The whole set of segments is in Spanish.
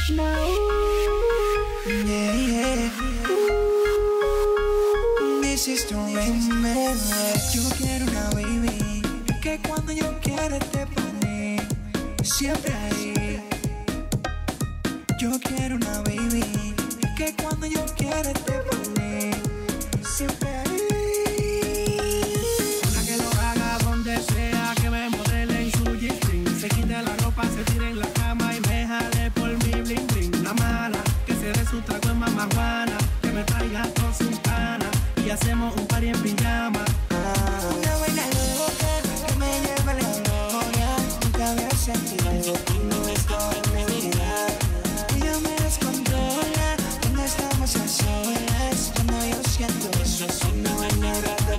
Yeah, yeah. This is to remember. Yo quiero una baby que cuando yo quiera te pone siempre ahí. Yo quiero una baby que cuando yo quiera te pone siempre ahí. Una que lo haga donde sea, que me modele en su G-string, se quite la ropa, se tire en la cama y me jale por mi bling bling. Una mala que se dé su trago en mamajuana, que me traiga con su pana y hacemos un party en pijama. Una vaina loca que me lleva a la gloria. Nunca había sentido algo como esto en mi vida. Ella me descontrola cuando estamos a solas. Cuando yo siento eso es una vaina rata.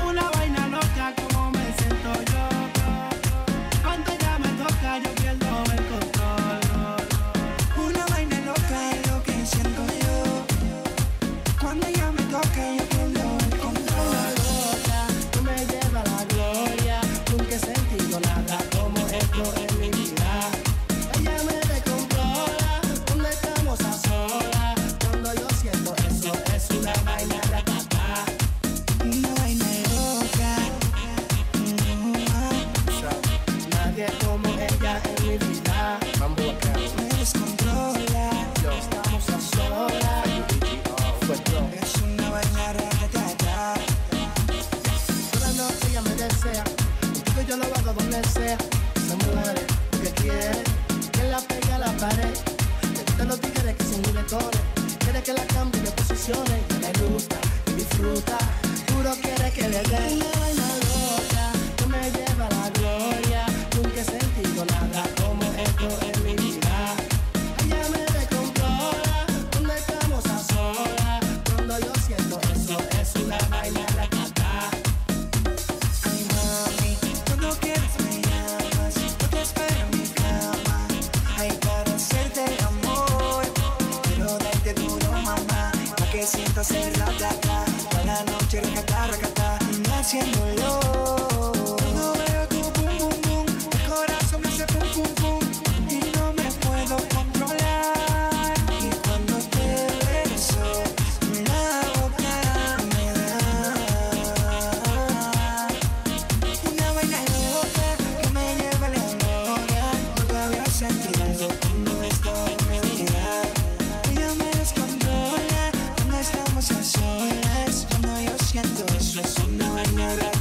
Una vaina loca como me siento yo. Cuando ella me toca yo pierdo el control. Una vaina loca es lo que siento yo. Cuando ella me toca yo pierdo el control. Loca, tú me llevas a la gloria. Nunca he sentido nada como esto en mi vida. Ella me descontrola cuando estamos a solas. Cuando yo siento eso es una vaina ratata. Una vaina loca. Nadie como ella en mi vida. Me descontrola. Estamos a solas. Es una vaina rata. Toda noche ella me desea. Contigo yo lo hago donde sea. Se muere porque quiere que la pegue a la pared. Le gustan los tigres que son directores. Quiere que la cambie de posiciones. Le gusta y disfruta. Puro quiere que le dé una vaina loca que me lleva a la gloria. Nunca he sentido nada como esto en mi vida. Ella me descontrola cuando estamos a solas. Cuando yo siento eso es una vaina ratata. Ay mami, cuando quieras me llamas. Yo te espero en mi cama. Ay, para hacerte el amor. Quiero darte duro, mamá, para que sientas el ratata. Toda la noche recata, haciéndolo. Cuando veo tu pum pum pum, el corazón me hace pum pum pum y no me puedo controlar. Y cuando te beso, la boca me da una vaina loca que me lleva a la gloria. Nunca había sentido algo como esto en mi vida. Ella me descontrola cuando estamos a solas. Cuando yo siento eso es una vaina rata.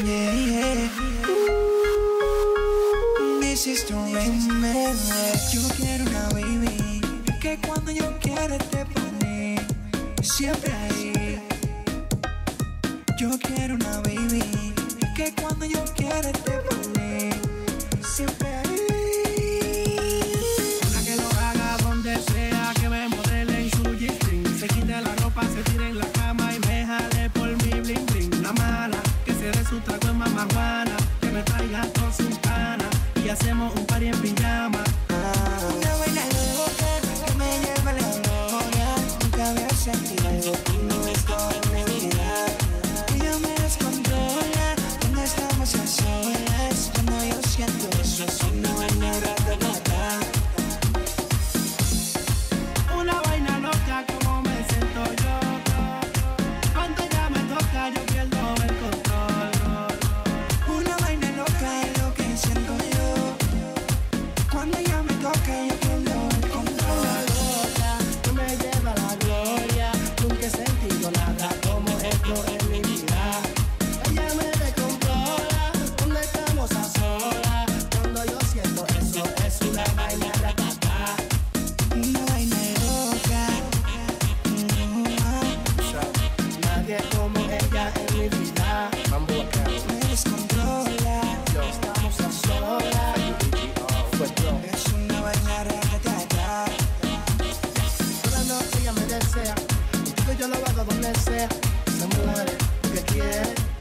Yeah, yeah. This is to remember. Yo quiero una baby que cuando yo quiera te pone siempre ahí. Yo quiero una baby que cuando yo quiera te pone siempre ahí. Una que lo haga donde sea, que me modele en su G-string, se quite la ropa, se tire en la cama y me jale por mi bling bling. Una mala que se dé su trago en mamajuana, que me traiga con su pana y hacemos un party en pijama. Una vaina loca que me lleva a la gloria. Nunca había sentido algo como esto en mi vida. Ella me descontrola cuando estamos a solas. sea. Contigo yo lo hago donde sea. Se muere porque quiere.